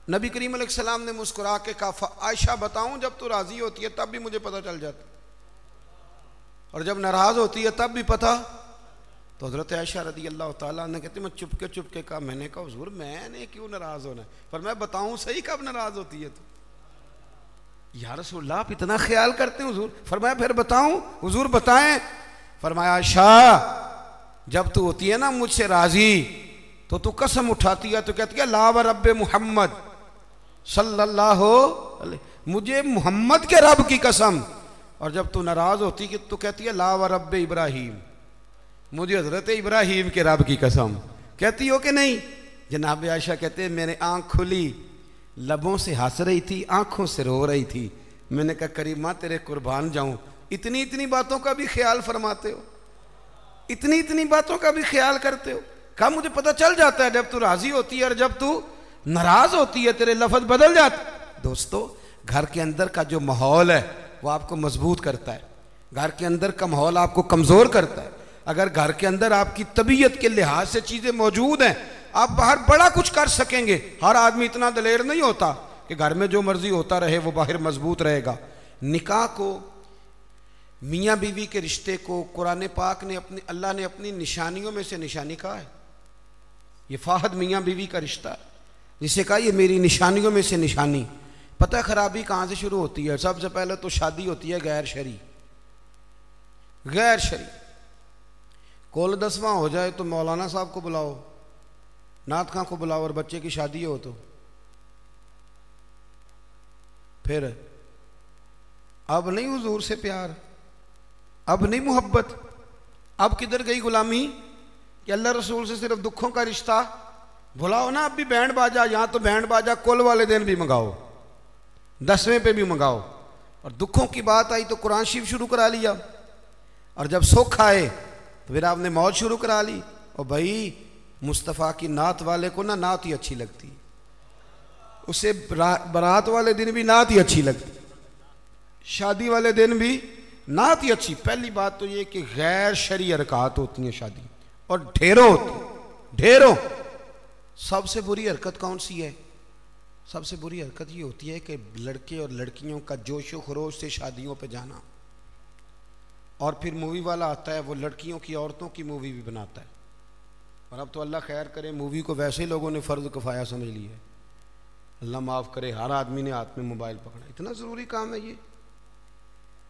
نبی کریم علیہ السلام نے مسکرا کے کہا عائشہ بتاؤں جب تو راضی ہوتی ہے تب بھی مجھے پتہ چل جاتا، اور جب ناراض ہوتی ہے تب بھی پتہ۔ تو حضرت عائشہ رضی اللہ تعالیٰ نے کہتے میں چپ کے کہا، میں نے کہا حضور میں نے کیوں ناراض ہونا ہے، پر میں بتاؤں صحیح کب ناراض ہوتی ہے تو؟ یا رسول اللہ آپ اتنا خیال کرتے ہیں حضور؟ فرمایا پھر بتاؤں؟ حضور بتائیں۔ فرمایا عائشہ جب تو ہوتی ہے نا مجھ سے راضی تو قسم اٹھاتی ہے، تو کہتی ہے لا و رب محمد صلی اللہ علیہ، مجھے محمد کے رب کی قسم، اور جب تو ناراض ہوتی ہے تو کہتی ہے لا و رب ابراہیم، مجھے حضرت ابراہیم کے رب کی قسم۔ کہتی ہو کہ نہیں؟ جناب عائشہ کہتے ہیں میرے آنکھ کھلی، لبوں سے ہنس رہی تھی، آنکھوں سے رو رہی تھی، میں نے کہا کریمہ تیرے قربان جاؤں، اتنی باتوں کا بھی خیال فرماتے ہو، اتنی باتوں کا بھی خیال کرتے ہو؟ کہا مجھے پتہ چل جاتا ہے جب تو راضی ہوتی ہے اور جب تو ناراض ہوتی ہے تیرے لفظ بدل جاتے۔ دوستو گھر کے اندر کا جو ماحول ہے وہ آپ کو مضبوط کرتا ہے، گھر کے اندر کا ماحول آپ کو کمزور کرتا ہے۔ اگر گھر کے اندر آپ کی طبیعت کے لحاظ سے چیزیں موجود ہیں، آپ باہر بڑا کچھ کر سکیں گے۔ ہر آدمی اتنا دلیر نہیں ہوتا کہ گھر میں جو مرضی ہوتا رہے وہ باہر مضبوط رہے گا۔ نکاح کو، میاں بیوی کے رشتے کو قرآن پاک نے اللہ نے اپنی نشانیوں میں سے نشانی کہا ہے۔ یہ فاحد میاں بیوی کا رشتہ ہے، جسے کہا یہ میری نشانیوں میں سے نشانی۔ پتہ خرابی کہاں سے شروع ہوتی ہے؟ سب سے پہلے تو شادی ہوتی ہے غیر شرعی، غیر شرعی۔ کول 10واں ہو جائے تو مولانا صاحب کو بلاؤ، نعت خاں کو بلاؤ، اور بچے کی شادی ہو تو پھر اب نہیں حضور سے پیار، اب نہیں محبت، اب کدھر گئی غلامی کہ اللہ رسول سے صرف دکھوں کا رشتہ؟ بلاؤ نا اب بھی بینڈ باجا، یہاں تو بینڈ باجا کل والے دن بھی منگاؤ، 10ویں پہ بھی منگاؤ، اور دکھوں کی بات آئی تو قرآن شریف شروع کرا لیا، اور جب سکھ آئے تو پھر آپ نے موت شروع کرا لی۔ اور بھائی مصطفیٰ کی نعت والے کو نا نعت ہی اچھی لگتی، اسے برات والے دن بھی نعت ہی اچھی لگتی، شادی والے دن بھی نعت ہی اچھی۔ پہلی بات تو یہ کہ غیر شرعی حرکات ہوتی ہیں شادی، اور ڈھیروں ہوتی ہیں، ڈھیروں۔ سب سے بری حرکت کون سی ہے؟ سب سے بری حرکت یہ ہوتی ہے کہ لڑکے اور لڑکیوں کا جوش و خروش سے شادیوں پہ جانا، اور پھر مووی والا آتا ہے وہ لڑکیوں کی عورتوں کی مووی بھی بناتا ہے، اور اب تو اللہ خیر کرے مووی کو ویسے لوگوں نے فرض کفایہ سمجھ لی ہے، اللہ معاف کرے، ہر آدمی نے ہاتھ میں موبائل پکڑا۔ اتنا ضروری کام ہے یہ؟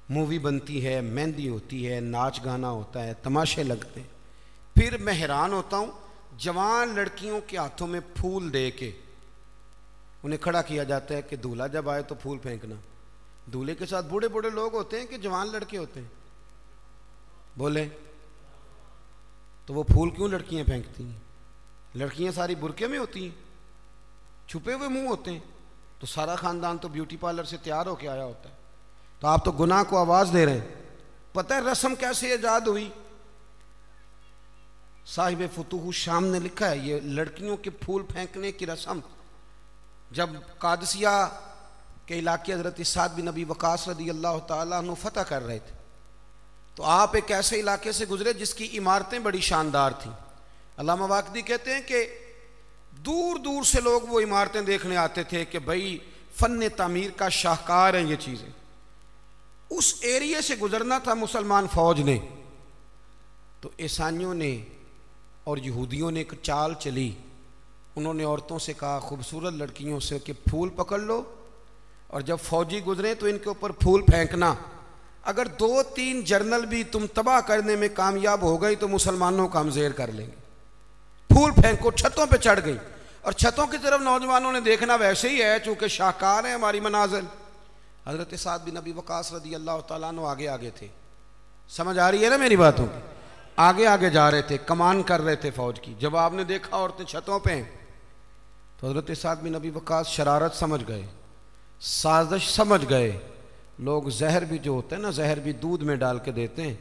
مووی بنتی ہے، مہندی ہوتی ہے، ناچ گانا ہوتا ہے، تماشے لگتے ہیں۔ پھر میں حیران ہوتا ہوں جوان لڑکیوں کے ہاتھوں میں پھول دے کے انہیں کھڑا کیا جاتا ہے کہ دولہا جب آئے تو پھول پھینکنا۔ دولہے کے ساتھ بوڑھے بوڑھے لوگ ہوتے ہیں کہ جوان لڑکے ہوتے ہیں؟ بولے تو وہ پھول کیوں لڑکیاں پھینکتی ہیں؟ لڑکیاں ساری برقعے میں ہوتی ہیں؟ چھپے ہوئے منہ ہوتے ہیں، تو سارا خاندان تو بیوٹی پارلر سے تیار ہو کے آیا ہوتا ہے، تو آپ تو گناہ کو آواز دے رہے ہیں۔ پتہ ہے رسم کیسے ایجاد ہوئی؟ صاحب فتوح الشام نے لکھا ہے یہ لڑکیوں کے پھول پھینکنے کی رسم جب قادسیہ کے علاقے حضرت سعد بن ابی وقاص رضی اللہ تعالیٰ عنہ فتح کر رہے تھے، تو آپ ایک ایسے علاقے سے گزرے جس کی عمارتیں بڑی شاندار تھیں۔ علامہ واقدی کہتے ہیں کہ دور دور سے لوگ وہ عمارتیں دیکھنے آتے تھے کہ بھئی فن تعمیر کا شاہکار ہیں یہ چیزیں۔ اس ایریے سے گزرنا تھا مسلمان فوج نے، تو عیسائیوں نے اور یہودیوں نے ایک چال چلی، انہوں نے عورتوں سے کہا خوبصورت لڑکیوں سے کہ پھول پکڑ لو، اور جب فوجی گزریں تو ان کے اوپر پھول پھینکنا، اگر 2-3 جرنل بھی تم تباہ کرنے میں کامیاب ہو گئی تو مسلمانوں کو ہم زیر کر لیں گے۔ پھول پھینکو، چھتوں پہ چڑھ گئی، اور چھتوں کی طرف نوجوانوں نے دیکھنا ویسے ہی ہے چونکہ شاہکار ہیں ہماری منازل۔ حضرت سعد بن ابی وقاص رضی اللہ تعالیٰ عنہ آگے آگے تھے، سمجھ آ رہی ہے نا میری باتوں کی؟ آگے آگے جا رہے تھے، کمان کر رہے تھے فوج کی۔ جب آپ نے دیکھا عورتیں چھتوں پہ ہیں تو حضرت سعد بن ابی وقاص شرارت سمجھ گئے، سازش سمجھ گئے۔ لوگ زہر بھی جو ہوتا ہے نا، زہر بھی دودھ میں ڈال کے دیتے ہیں،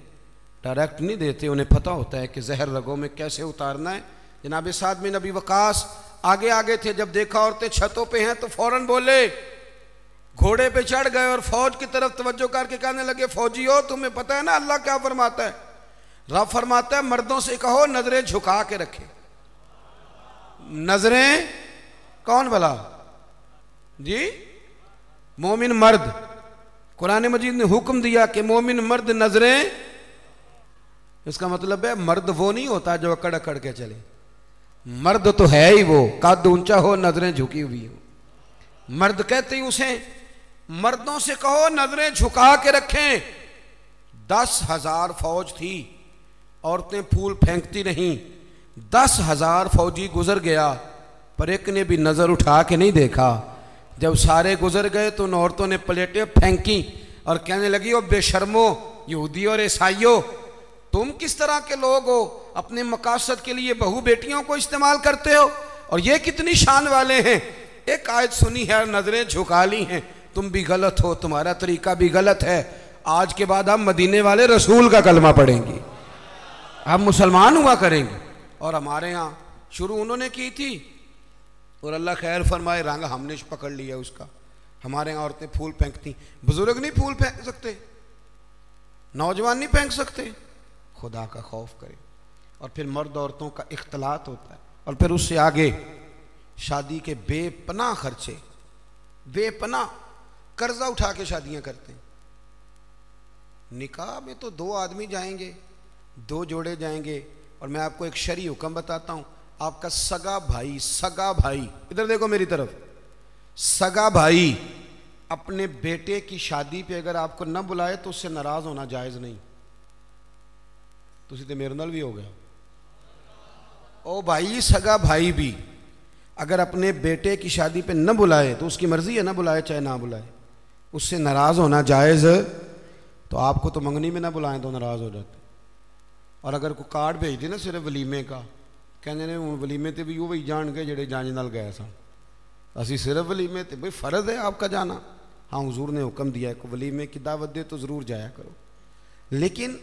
ڈائریکٹ نہیں دیتے، انہیں پتہ ہوتا ہے کہ زہر رگوں میں کیسے اتارنا ہے۔ جناب سعد بن ابی وقاص آگے آگے تھے، جب دیکھا عورتیں چھتوں پہ ہیں تو فوراً بولے، گھوڑے پہ چڑھ گئے اور فوج کی طرف توجہ کر کے کہنے لگے فوجیو تمہیں پتہ ہے نا اللہ کیا فرماتا ہے؟ رب فرماتا ہے مردوں سے کہو نظریں جھکا کے رکھیں۔ نظریں کون بھلا؟ جی مومن مرد۔ قرآن مجید نے حکم دیا کہ مومن مرد نظریں، اس کا مطلب ہے مرد وہ نہیں ہوتا جو اکڑ اکڑ کے چلے، مرد تو ہے ہی وہ قد اونچا ہو نظریں جھکی ہوئی ہو، مرد کہتے ہی اسے۔ مردوں سے کہو نظریں جھکا کے رکھیں۔ 10,000 فوج تھی، عورتیں پھول پھینکتی رہیں، 10,000 فوجی گزر گیا پر ایک نے بھی نظر اٹھا کے نہیں دیکھا۔ جب سارے گزر گئے تو ان عورتوں نے پلیٹیں پھینکی اور کہنے لگی او بے شرمو یہودی اور عیسائیوں، تم کس طرح کے لوگ ہو، اپنے مقاصد کے لیے بہو بیٹیوں کو استعمال کرتے ہو، اور یہ کتنی شان والے ہیں، ایک آیت سنی ہے نظریں جھکا لی ہیں، تم بھی غلط ہو، تمہارا طریقہ بھی غلط ہے۔ آج کے بعد ہم مدینے والے رسول کا کلمہ پڑھیں گے، ہم مسلمان ہوا کریں گے۔ اور ہمارے ہاں شروع انہوں نے کی تھی، اور اللہ خیر فرمائے رنگ ہم نے پکڑ لیا اس کا۔ ہمارے ہاں عورتیں پھول پھینکتی، بزرگ نہیں پھول پھینک سکتے، نوجوان نہیں پھینک سکتے۔ خدا کا خوف کرے۔ اور پھر مرد عورتوں کا اختلاط ہوتا ہے، اور پھر اس سے آگے شادی کے بے پناہ خرچے، بے پناہ قرضہ اٹھا کے شادیاں کرتے ہیں۔ نکاح میں تو 2 آدمی جائیں گے، 2 جوڑے جائیں گے، اور میں آپ کو ایک شرعی حکم بتاتا ہوں، آپ کا سگا بھائی ادھر دیکھو میری طرف، سگا بھائی اپنے بیٹے کی شادی پہ اگر آپ کو نہ بلائے تو اس سے ناراض ہونا جائز نہیں۔ تسی تے میرے نال بھی ہو گیا۔ او بھائی سگا بھائی بھی اگر اپنے بیٹے کی شادی پہ نہ بلائے تو اس کی مرضی ہے، نہ بلائے چاہے نہ بلائے، اس سے ناراض ہونا جائز۔ تو آپ کو تو منگنی میں نہ بلائیں تو ناراض ہو جاتے۔ اور اگر کوئی کارڈ بھیج دے نا صرف ولیمے کا، کہنے نے ولیمے تے بھی وہی جان گئے جڑے جانج نال گئے سن، اسی صرف ولیمے تے، بھئی فرض ہے آپ کا جانا، ہاں حضور نے حکم دیا ہے کہ ولیمے کی دعوت دے تو ضرور جایا کرو، لیکن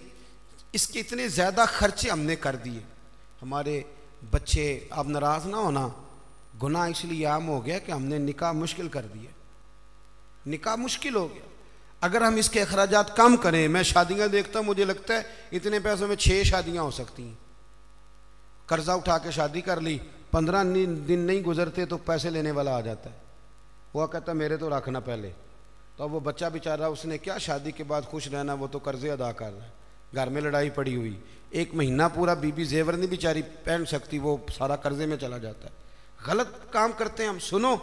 اس کے اتنے زیادہ خرچے ہم نے کر دیے، ہمارے بچے، آپ ناراض نہ ہونا، گناہ اس لیے عام ہو گیا کہ ہم نے نکاح مشکل کر دیا، نکاح مشکل ہو گیا۔ اگر ہم اس کے اخراجات کم کریں، میں شادیاں دیکھتا ہوں مجھے لگتا ہے اتنے پیسوں میں 6 شادیاں ہو سکتی ہیں۔ قرضہ اٹھا کے شادی کر لی، 15 دن نہیں گزرتے تو پیسے لینے والا آ جاتا ہے، وہ کہتا ہے میرے تو رکھنا پہلے، تو اب وہ بچہ بیچارہ اس نے کیا شادی کے بعد خوش رہنا، وہ تو قرضے ادا کر رہا ہے، گھر میں لڑائی پڑی ہوئی، 1 مہینہ پورا بی زیور نہیں بیچاری پہن سکتی، وہ سارا قرضے میں چلا جاتا ہے۔ غلط کام کرتے ہیں ہم۔ سنو،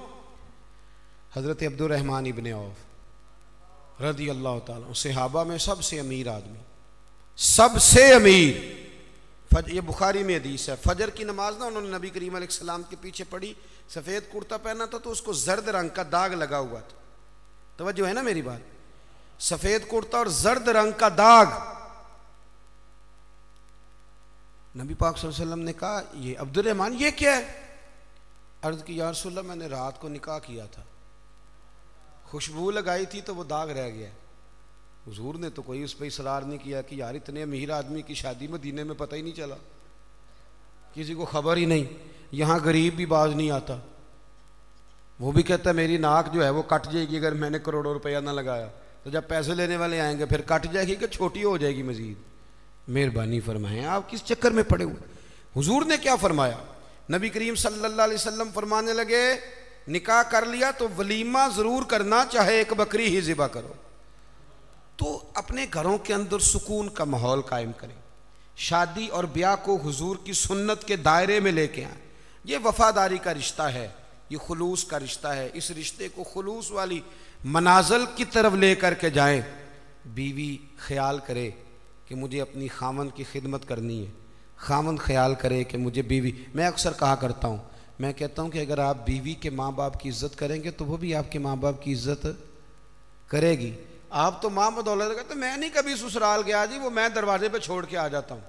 حضرت عبد الرحمن ابن عوف رضی اللہ تعالیٰ، صحابہ میں سب سے امیر آدمی، سب سے امیر، یہ بخاری میں حدیث ہے، فجر کی نماز نہ انہوں نے نبی کریم علیہ السلام کے پیچھے پڑھی، سفید کرتا پہنا تھا تو اس کو زرد رنگ کا داغ لگا ہوا تھا، توجہ ہے نا میری بات، سفید کرتا اور زرد رنگ کا داغ۔ نبی پاک صلی اللہ علیہ وسلم نے کہا یہ عبد الرحمن یہ کیا ہے؟ عرض کی یا رسول اللہ میں نے رات کو نکاح کیا تھا، خوشبو لگائی تھی تو وہ داغ رہ گیا۔ حضور نے تو کوئی اس پہ اصرار نہیں کیا کہ یار اتنے امیر آدمی کی شادی مدینے میں پتہ ہی نہیں چلا، کسی کو خبر ہی نہیں۔ یہاں غریب بھی باز نہیں آتا، وہ بھی کہتا ہے میری ناک جو ہے وہ کٹ جائے گی اگر میں نے کروڑوں روپیہ نہ لگایا، تو جب پیسے لینے والے آئیں گے پھر کٹ جائے گی کہ چھوٹی ہو جائے گی مزید۔ مہربانی فرمائیں، آپ کس چکر میں پڑے ہوئے؟ حضور نے کیا فرمایا؟ نبی کریم صلی اللہ علیہ وسلم فرمانے لگے نکاح کر لیا تو ولیمہ ضرور کرنا، چاہے ایک بکری ہی ذبح کرو۔ تو اپنے گھروں کے اندر سکون کا ماحول قائم کریں، شادی اور بیاہ کو حضور کی سنت کے دائرے میں لے کے آئیں۔ یہ وفاداری کا رشتہ ہے، یہ خلوص کا رشتہ ہے، اس رشتے کو خلوص والی منازل کی طرف لے کر کے جائیں۔ بیوی خیال کرے کہ مجھے اپنی خاوند کی خدمت کرنی ہے، خاوند خیال کرے کہ مجھے بیوی، میں اکثر کہا کرتا ہوں، میں کہتا ہوں کہ اگر آپ بیوی کے ماں باپ کی عزت کریں گے تو وہ بھی آپ کے ماں باپ کی عزت کرے گی۔ آپ تو ماں بدولت کہتے میں نہیں کبھی سسرال گیا جی، وہ میں دروازے پہ چھوڑ کے آ جاتا ہوں،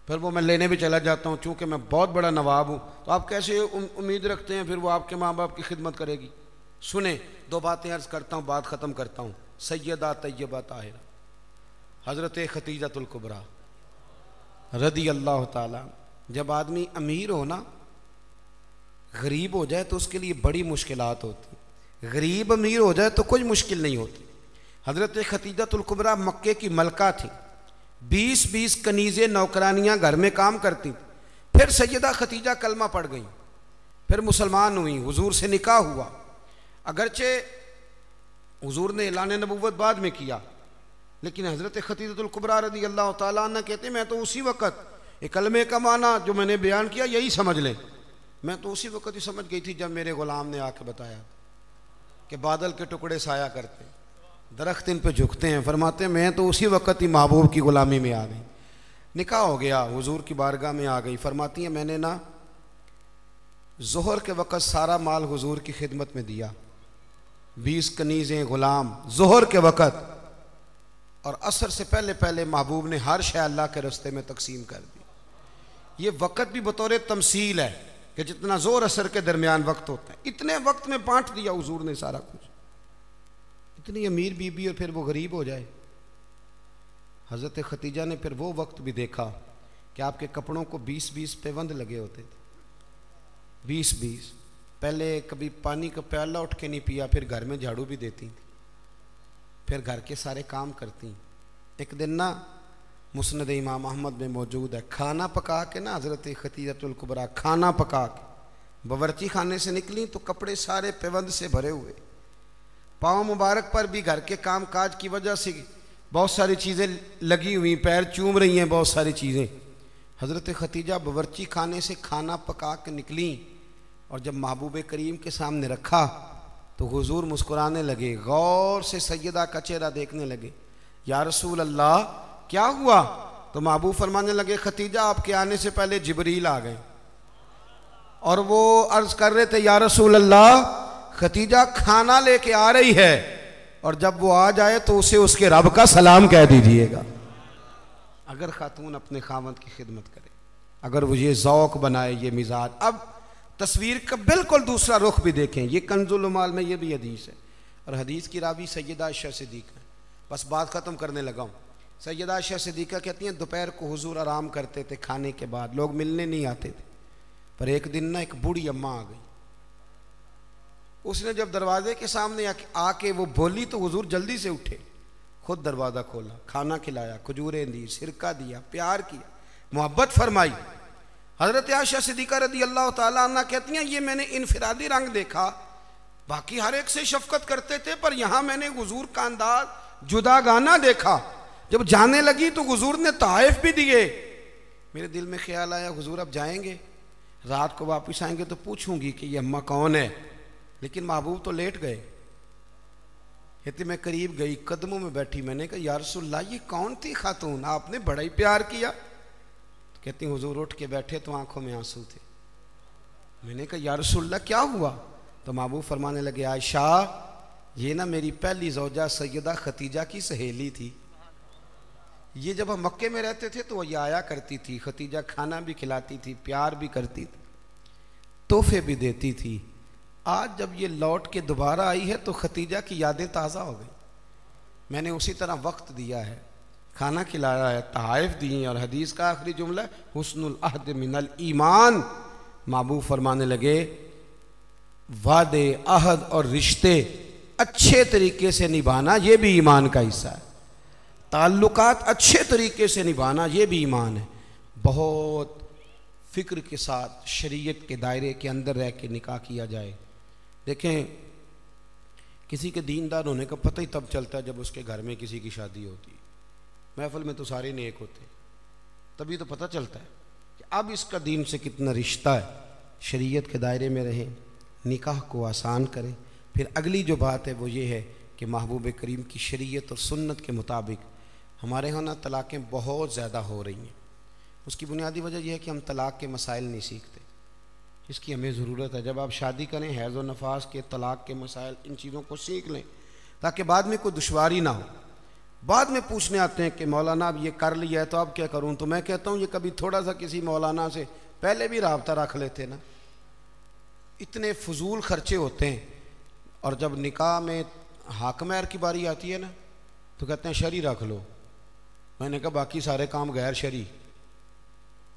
پھر وہ میں لینے بھی چلا جاتا ہوں چونکہ میں بہت بڑا نواب ہوں۔ تو آپ کیسے امید رکھتے ہیں پھر وہ آپ کے ماں باپ کی خدمت کرے گی؟ سنیں، دو باتیں عرض کرتا ہوں، بات ختم کرتا ہوں۔ سیدہ طیبہ طاہرہ حضرت ختیجۃ الکبریٰ رضی اللہ تعالیٰ، جب آدمی امیر ہو نا، غریب ہو جائے تو اس کے لیے بڑی مشکلات ہوتی، غریب امیر ہو جائے تو کوئی مشکل نہیں ہوتی۔ حضرت ختیجۃ الکبریٰ مکے کی ملکہ تھی، 20 کنیزیں نوکرانیاں گھر میں کام کرتی، پھر سیدہ ختیجہ کلمہ پڑھ گئیں، پھر مسلمان ہوئیں، حضور سے نکاح ہوا۔ اگرچہ حضور نے اعلان نبوت بعد میں کیا، لیکن حضرت ختیجۃ الکبریٰ رضی اللہ تعالیٰ عنہ کہتے ہیں میں تو اسی وقت ایک کلمے کا معنی جو میں نے بیان کیا یہی سمجھ لیں، میں تو اسی وقت ہی سمجھ گئی تھی جب میرے غلام نے آ کے بتایا کہ بادل کے ٹکڑے سایہ کرتے، درخت ان پہ جھکتے ہیں، فرماتے ہیں میں تو اسی وقت ہی محبوب کی غلامی میں آ گئی۔ نکاح ہو گیا، حضور کی بارگاہ میں آ گئی، فرماتی ہیں میں نے نا ظہر کے وقت سارا مال حضور کی خدمت میں دیا، 20 کنیزیں غلام ظہر کے وقت، اور عصر سے پہلے پہلے محبوب نے ہر شے اللہ کے رستے میں تقسیم کر دی۔ یہ وقت بھی بطور تمثیل ہے کہ جتنا زور عصر کے درمیان وقت ہوتا ہے اتنے وقت میں بانٹ دیا حضور نے سارا کچھ۔ اتنی امیر بی بی اور پھر وہ غریب ہو جائے۔ حضرت ختیجہ نے پھر وہ وقت بھی دیکھا کہ آپ کے کپڑوں کو 20 پیوند لگے ہوتے تھے، 20 پہلے کبھی پانی کا پیالہ اٹھ کے نہیں پیا، پھر گھر میں جھاڑو بھی دیتی تھی، پھر گھر کے سارے کام کرتی۔ ایک دن نا مسند امام احمد میں موجود ہے، کھانا پکا کے نا حضرت ختیجۃ الکبریٰ کھانا پکا کے باورچی خانے سے نکلی تو کپڑے سارے پیوند سے بھرے ہوئے، پاؤں مبارک پر بھی گھر کے کام کاج کی وجہ سے بہت ساری چیزیں لگی ہوئی، پیر چوم رہی ہیں بہت ساری چیزیں۔ حضرت ختیجہ باورچی خانے سے کھانا پکا کے نکلیں اور جب محبوب کریم کے سامنے رکھا تو حضور مسکرانے لگے، غور سے سیدہ کا چہرہ دیکھنے لگے، یا رسول اللہ کیا ہوا؟ تو محبوب فرمانے لگے ختیجہ آپ کے آنے سے پہلے جبریل آ گئے اور وہ عرض کر رہے تھے یا رسول اللہ ختیجہ کھانا لے کے آ رہی ہے، اور جب وہ آ جائے تو اسے اس کے رب کا سلام کہہ دیجئے گا۔ اگر خاتون اپنے خاوند کی خدمت کرے، اگر وہ یہ ذوق بنائے، یہ مزاج۔ اب تصویر کا بالکل دوسرا رخ بھی دیکھیں، یہ کنز المال میں یہ بھی حدیث ہے، اور حدیث کی راوی سیدہ عائشہ صدیقہ ہے۔ بس بات ختم کرنے لگا ہوں۔ سیدہ عائشہ صدیقہ کہتی ہیں دوپہر کو حضور آرام کرتے تھے کھانے کے بعد، لوگ ملنے نہیں آتے تھے، پر ایک دن نا ایک بوڑھی اماں آ گئی، اس نے جب دروازے کے سامنے آ کے وہ بولی تو حضور جلدی سے اٹھے، خود دروازہ کھولا، کھانا کھلایا، کھجوریں دی، سرکہ دیا، پیار کیا، محبت فرمائی۔ حضرت عائشہ صدیقہ رضی اللہ تعالیٰ عنہ کہتی ہیں یہ میں نے انفرادی رنگ دیکھا، باقی ہر ایک سے شفقت کرتے تھے، پر یہاں میں نے حضور کا انداز جداگانہ دیکھا۔ جب جانے لگی تو حضور نے تحائف بھی دیے، میرے دل میں خیال آیا حضور اب جائیں گے، رات کو واپس آئیں گے تو پوچھوں گی کہ یہ اماں کون ہے، لیکن محبوب تو لیٹ گئے۔ کہتی میں قریب گئی، قدموں میں بیٹھی، میں نے کہا یا رسول اللہ یہ کون تھی خاتون، آپ نے بڑا ہی پیار کیا۔ کہتی حضور اٹھ کے بیٹھے تو آنکھوں میں آنسو تھے۔ میں نے کہا یا رسول اللہ کیا ہوا؟ تو محبوب فرمانے لگے عائشہ یہ نا میری پہلی زوجہ سیدہ ختیجہ کی سہیلی تھی، یہ جب ہم مکے میں رہتے تھے تو یہ آیا کرتی تھی، ختیجہ کھانا بھی کھلاتی تھی، پیار بھی کرتی تھی، تحفے بھی دیتی تھی. آج جب یہ لوٹ کے دوبارہ آئی ہے تو ختیجہ کی یادیں تازہ ہو گئی. میں نے اسی طرح وقت دیا ہے, کھانا کھلایا ہے, تحائف دی ہیں, اور حدیث کا آخری جملہ حسن العہد من الایمان. محبوب فرمانے لگے وعدے, عہد اور رشتے اچھے طریقے سے نبھانا یہ بھی ایمان کا حصہ ہے. تعلقات اچھے طریقے سے نبھانا یہ بھی ایمان ہے. بہت فکر کے ساتھ شریعت کے دائرے کے اندر رہ کے نکاح کیا جائے. دیکھیں کسی کے دیندار ہونے کا پتہ ہی تب چلتا ہے جب اس کے گھر میں کسی کی شادی ہوتی. محفل میں تو سارے نیک ہوتے, تبھی تو پتہ چلتا ہے کہ اب اس کا دین سے کتنا رشتہ ہے. شریعت کے دائرے میں رہیں, نکاح کو آسان کریں. پھر اگلی جو بات ہے وہ یہ ہے کہ محبوب کریم کی شریعت اور سنت کے مطابق ہمارے ہاں نا طلاقیں بہت زیادہ ہو رہی ہیں. اس کی بنیادی وجہ یہ ہے کہ ہم طلاق کے مسائل نہیں سیکھتے, اس کی ہمیں ضرورت ہے. جب آپ شادی کریں حیض و نفاس کے, طلاق کے مسائل, ان چیزوں کو سیکھ لیں تاکہ بعد میں کوئی دشواری نہ ہو. بعد میں پوچھنے آتے ہیں کہ مولانا اب یہ کر لیا ہے تو اب کیا کروں. تو میں کہتا ہوں یہ کبھی تھوڑا سا کسی مولانا سے پہلے بھی رابطہ رکھ لیتے نا. اتنے فضول خرچے ہوتے ہیں. اور جب نکاح میں حق مہر کی باری آتی ہے نا تو کہتے ہیں شرعی رکھ لو. میں نے کہا باقی سارے کام غیر شرعی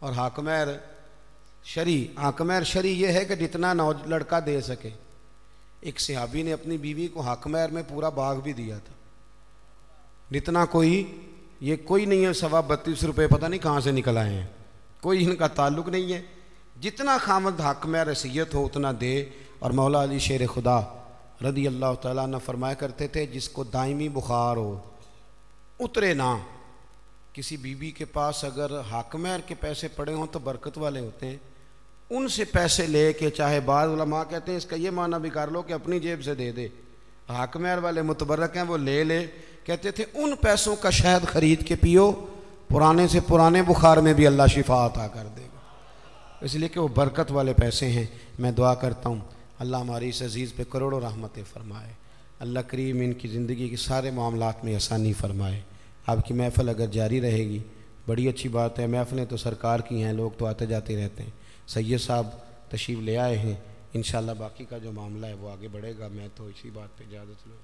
اور حق مہر شرعی. حق مہر شرعی یہ ہے کہ جتنا لڑکا دے سکے. ایک صحابی نے اپنی بیوی کو حق مہر میں پورا باغ بھی دیا تھا. جتنا یہ کوئی نہیں ہے 32.5 روپے پتہ نہیں کہاں سے نکل آئے ہیں, کوئی ان کا تعلق نہیں ہے. جتنا خامد حق مہر حیثیت ہو اتنا دے. اور مولا علی شیر خدا رضی اللہ تعالیٰ عنہ فرمایا کرتے تھے جس کو دائمی بخار ہو اترے نہ. کسی بیوی کے پاس اگر حق مہر کے پیسے پڑے ہوں تو برکت والے ہوتے ہیں, ان سے پیسے لے کے, چاہے بعض علماء کہتے ہیں اس کا یہ معنی بھی کر لو کہ اپنی جیب سے دے دے. حق مہر والے متبرک ہیں, وہ لے کہتے تھے ان پیسوں کا شہد خرید کے پیو, پرانے سے پرانے بخار میں بھی اللہ شفا عطا کر دے گا. اس لیے کہ وہ برکت والے پیسے ہیں. میں دعا کرتا ہوں اللہ ہماری اس عزیز پہ کروڑوں رحمتیں فرمائے. اللہ کریم ان کی زندگی کے سارے معاملات میں آسانی فرمائے. آپ کی محفل اگر جاری رہے گی بڑی اچھی بات ہے. محفلیں تو سرکار کی ہیں, لوگ تو آتے جاتے رہتے ہیں. سید صاحب تشریف لے آئے ہیں, انشاءاللہ باقی کا جو معاملہ ہے وہ آگے بڑھے گا. میں تو اسی بات پہ اجازت لوں.